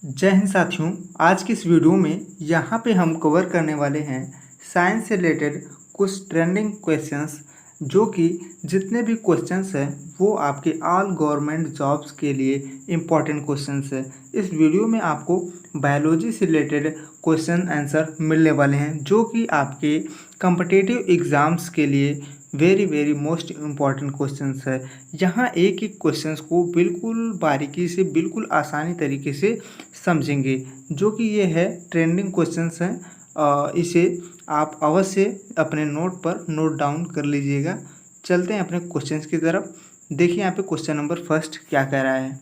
जय हिंद साथियों। आज की इस वीडियो में यहाँ पे हम कवर करने वाले हैं साइंस से रिलेटेड कुछ ट्रेंडिंग क्वेश्चंस, जो कि जितने भी क्वेश्चंस हैं वो आपके ऑल गवर्नमेंट जॉब्स के लिए इम्पॉर्टेंट क्वेश्चंस है। इस वीडियो में आपको बायोलॉजी से रिलेटेड क्वेश्चन आंसर मिलने वाले हैं, जो कि आपके कॉम्पिटिटिव एग्ज़ाम्स के लिए very very most important questions है। यहाँ एक एक क्वेश्चंस को बिल्कुल बारीकी से, बिल्कुल आसानी तरीके से समझेंगे, जो कि ये है ट्रेंडिंग क्वेश्चंस हैं। इसे आप अवश्य अपने नोट पर नोट डाउन कर लीजिएगा। चलते हैं अपने क्वेश्चंस की तरफ। देखिए यहाँ पे क्वेश्चन नंबर फर्स्ट क्या कह रहा है।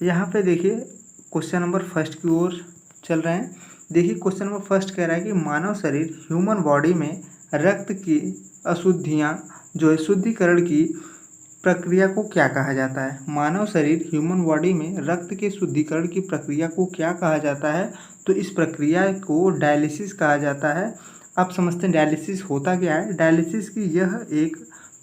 यहाँ पे देखिए क्वेश्चन नंबर फर्स्ट की ओर चल रहे हैं। देखिए क्वेश्चन नंबर फर्स्ट कह रहा है कि मानव शरीर ह्यूमन बॉडी में रक्त की अशुद्धियाँ जो है शुद्धिकरण की प्रक्रिया को क्या कहा जाता है। मानव शरीर ह्यूमन बॉडी में रक्त के शुद्धिकरण की प्रक्रिया को क्या कहा जाता है। तो इस प्रक्रिया को डायलिसिस कहा जाता है। आप समझते हैं डायलिसिस होता क्या है। डायलिसिस की यह एक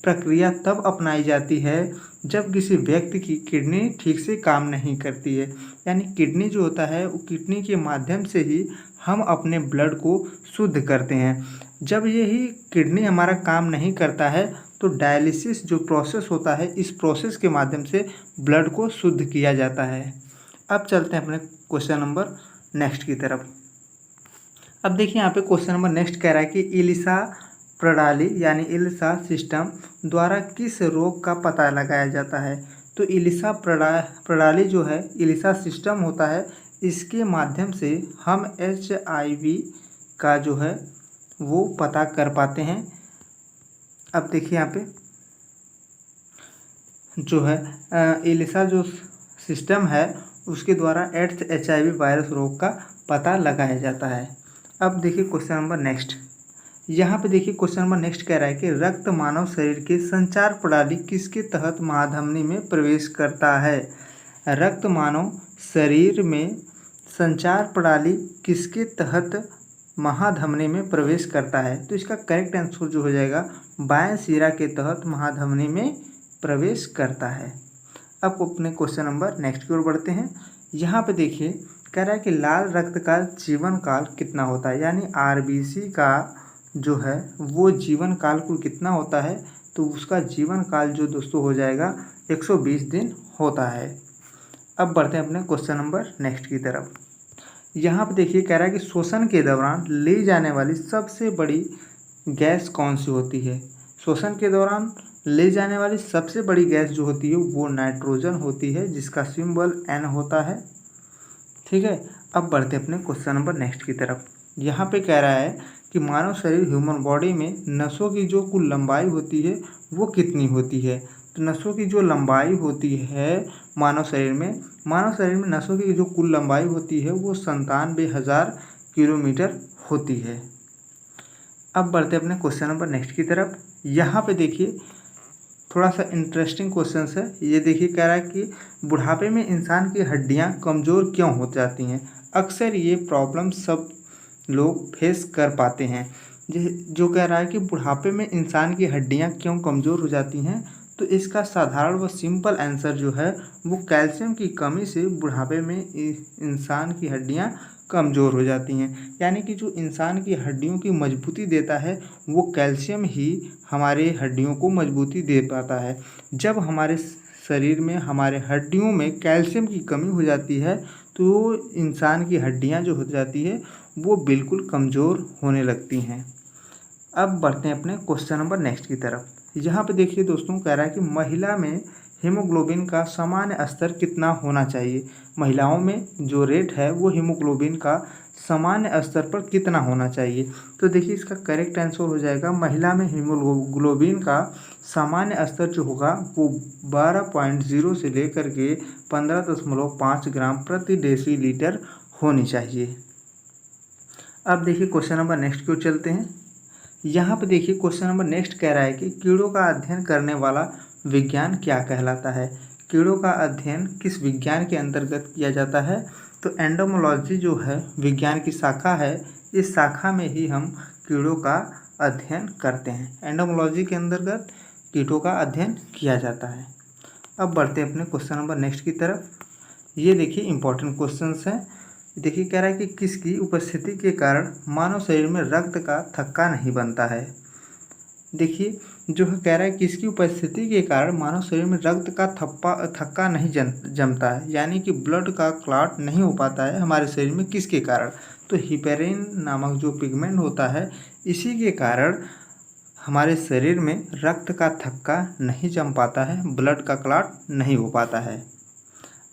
प्रक्रिया तब अपनाई जाती है जब किसी व्यक्ति की किडनी ठीक से काम नहीं करती है। यानी किडनी जो होता है वो किडनी के माध्यम से ही हम अपने ब्लड को शुद्ध करते हैं। जब यही किडनी हमारा काम नहीं करता है तो डायलिसिस जो प्रोसेस होता है, इस प्रोसेस के माध्यम से ब्लड को शुद्ध किया जाता है। अब चलते हैं अपने क्वेश्चन नंबर नेक्स्ट की तरफ। अब देखिए यहाँ पे क्वेश्चन नंबर नेक्स्ट कह रहा है कि इलिसा प्रणाली यानी इलिसा सिस्टम द्वारा किस रोग का पता लगाया जाता है। तो इलिसा प्रणाली जो है, इलिसा सिस्टम होता है, इसके माध्यम से हम HIV का जो है वो पता कर पाते हैं। अब देखिए यहाँ पे जो है इलिसा जो सिस्टम है उसके द्वारा एड्स HIV वायरस रोग का पता लगाया जाता है। अब देखिए क्वेश्चन नंबर नेक्स्ट। यहाँ पे देखिए क्वेश्चन नंबर नेक्स्ट कह रहा है कि रक्त मानव शरीर के संचार प्रणाली किसके तहत महाधमनी में प्रवेश करता है। रक्त मानव शरीर में संचार प्रणाली किसके तहत महाधमनी में प्रवेश करता है। तो इसका करेक्ट आंसर जो हो जाएगा बाएं शिरा के तहत महाधमनी में प्रवेश करता है। अब अपने क्वेश्चन नंबर नेक्स्ट की ओर बढ़ते हैं। यहाँ पे देखिए कह रहा है कि लाल रक्त का जीवन काल कितना होता है। यानी RBC का जो है वो जीवन काल कुल कितना होता है। तो उसका जीवन काल जो दोस्तों हो जाएगा 120 दिन होता है। अब बढ़ते हैं अपने क्वेश्चन नंबर नेक्स्ट की तरफ। यहाँ पे देखिए कह रहा है कि श्वसन के दौरान ली जाने वाली सबसे बड़ी गैस कौन सी होती है। श्वसन के दौरान ले जाने वाली सबसे बड़ी गैस जो होती है वो नाइट्रोजन होती है, जिसका सिंबल N होता है। ठीक है। अब बढ़ते अपने क्वेश्चन नंबर नेक्स्ट की तरफ। यहाँ पे कह रहा है कि मानव शरीर ह्यूमन बॉडी में नसों की जो कुल लंबाई होती है वो कितनी होती है। तो नसों की जो लंबाई होती है मानव शरीर में नसों की जो कुल लंबाई होती है वो 97,000 किलोमीटर होती है। अब बढ़ते अपने क्वेश्चन नंबर नेक्स्ट की तरफ। यहाँ पे देखिए थोड़ा सा इंटरेस्टिंग क्वेश्चन है। ये देखिए कह रहा है कि बुढ़ापे में इंसान की हड्डियाँ कमज़ोर क्यों हो जाती हैं। अक्सर ये प्रॉब्लम सब लोग फेस कर पाते हैं। जो कह रहा है कि बुढ़ापे में इंसान की हड्डियाँ क्यों कमज़ोर हो जाती हैं। तो इसका साधारण व सिंपल आंसर जो है वो कैल्शियम की कमी से बुढ़ापे में इंसान की हड्डियाँ कमज़ोर हो जाती हैं। यानी कि जो इंसान की हड्डियों की मजबूती देता है वो कैल्शियम ही हमारे हड्डियों को मजबूती दे पाता है। जब हमारे शरीर में, हमारे हड्डियों में कैल्शियम की कमी हो जाती है तो इंसान की हड्डियां जो हो जाती है वो बिल्कुल कमज़ोर होने लगती हैं। अब बढ़ते हैं अपने क्वेश्चन नंबर नेक्स्ट की तरफ। यहाँ पे देखिए दोस्तों कह रहा है कि महिला में हीमोग्लोबिन का सामान्य स्तर कितना होना चाहिए। महिलाओं में जो रेट है वो हीमोग्लोबिन का सामान्य स्तर पर कितना होना चाहिए। तो देखिए इसका करेक्ट आंसर हो जाएगा महिला में हीमोग्लोबिन का सामान्य स्तर जो होगा वो 12.0 से लेकर के 15.5 ग्राम प्रति डेसीलीटर होनी चाहिए। अब देखिए क्वेश्चन नंबर नेक्स्ट की ओर चलते हैं। यहाँ पे देखिए क्वेश्चन नंबर नेक्स्ट कह रहा है कि कीड़ों का अध्ययन करने वाला विज्ञान क्या कहलाता है। कीड़ों का अध्ययन किस विज्ञान के अंतर्गत किया जाता है। तो एंडोमोलॉजी जो है विज्ञान की शाखा है, इस शाखा में ही हम कीड़ों का अध्ययन करते हैं। एंडोमोलॉजी के अंतर्गत कीटों का अध्ययन किया जाता है। अब बढ़ते हैं अपने क्वेश्चन नंबर नेक्स्ट की तरफ। ये देखिए इम्पोर्टेंट क्वेश्चंस हैं। देखिए कह रहा है कि किसकी उपस्थिति के कारण मानव शरीर में रक्त का थक्का नहीं बनता है। देखिए जो है कह रहा है किसकी उपस्थिति के कारण मानव शरीर में रक्त का थक्का नहीं जमता है, यानी कि ब्लड का क्लॉट नहीं हो पाता है हमारे शरीर में। किसके कारण? तो हिपेरिन नामक जो पिगमेंट होता है, इसी के कारण हमारे शरीर में रक्त का थक्का नहीं जम पाता है, ब्लड का क्लॉट नहीं हो पाता है।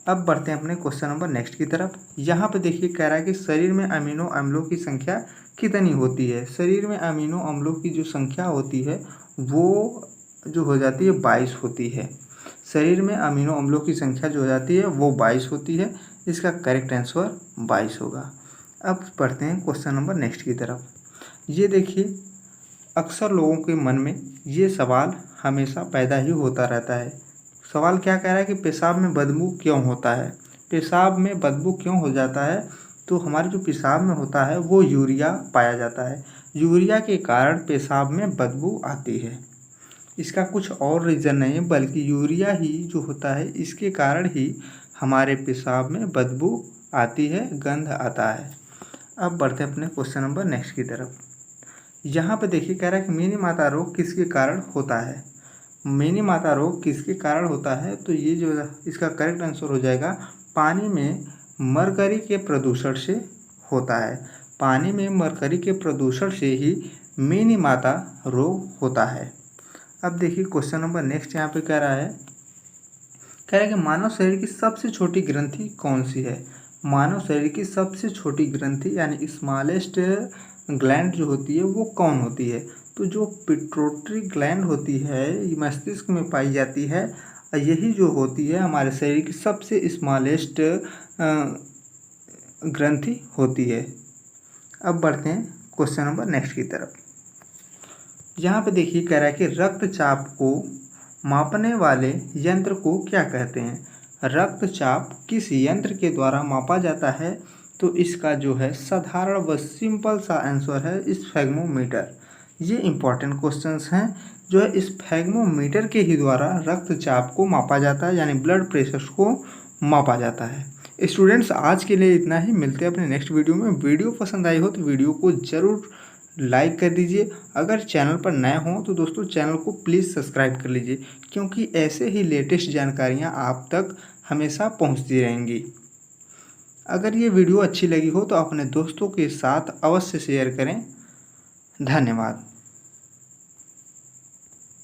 अब बढ़ते हैं अपने क्वेश्चन नंबर नेक्स्ट की तरफ। यहाँ पे देखिए कह रहा है कि शरीर में अमीनो अम्लों की संख्या कितनी होती है। शरीर में अमीनो अम्लों की जो संख्या होती है वो जो हो जाती है 22 होती है। शरीर में अमीनो अम्लों की संख्या जो हो जाती है वो 22 होती है। इसका करेक्ट आंसर 22 होगा। अब बढ़ते हैं क्वेश्चन नंबर नेक्स्ट की तरफ। ये देखिए अक्सर लोगों के मन में ये सवाल हमेशा पैदा ही होता रहता है। सवाल क्या कह रहा है कि पेशाब में बदबू क्यों होता है। पेशाब में बदबू क्यों हो जाता है? तो हमारे जो पेशाब में होता है वो यूरिया पाया जाता है। यूरिया के कारण पेशाब में बदबू आती है। इसका कुछ और रीज़न नहीं है, बल्कि यूरिया ही जो होता है इसके कारण ही हमारे पेशाब में बदबू आती है, गंध आता है। अब बढ़ते हैं अपने क्वेश्चन नंबर नेक्स्ट की तरफ। यहाँ पे देखिए कह रहा है कि मिनी माता रोग किसके कारण होता है। मिनी माता रोग किसके कारण होता है? तो ये जो इसका करेक्ट आंसर हो जाएगा पानी में मरकरी के प्रदूषण से होता है। पानी में मरकरी के प्रदूषण से ही मिनी माता रोग होता है। अब देखिए क्वेश्चन नंबर नेक्स्ट यहाँ पे कह रहा है कि मानव शरीर की सबसे छोटी ग्रंथि कौन सी है। मानव शरीर की सबसे छोटी ग्रंथि यानी स्मॉलेस्ट ग्लैंड जो होती है वो कौन होती है? तो जो पिट्यूटरी ग्लैंड होती है ये मस्तिष्क में पाई जाती है। यही जो होती है हमारे शरीर की सबसे स्मॉलेस्ट ग्रंथि होती है। अब बढ़ते हैं क्वेश्चन नंबर नेक्स्ट की तरफ। यहाँ पे देखिए कह रहा है कि रक्तचाप को मापने वाले यंत्र को क्या कहते हैं। रक्तचाप किस यंत्र के द्वारा मापा जाता है? तो इसका जो है साधारण व सिंपल सा आंसर है स्फेग्मोमीटर। ये इंपॉर्टेंट क्वेश्चंस हैं। जो है स्फेग्मोमीटर के ही द्वारा रक्तचाप को मापा जाता है, यानी ब्लड प्रेशर को मापा जाता है। स्टूडेंट्स आज के लिए इतना ही, मिलते हैं अपने नेक्स्ट वीडियो में। वीडियो पसंद आई हो तो वीडियो को ज़रूर लाइक कर दीजिए। अगर चैनल पर नए हों तो दोस्तों चैनल को प्लीज़ सब्सक्राइब कर लीजिए, क्योंकि ऐसे ही लेटेस्ट जानकारियाँ आप तक हमेशा पहुँचती रहेंगी। अगर ये वीडियो अच्छी लगी हो तो अपने दोस्तों के साथ अवश्य शेयर करें। धन्यवाद।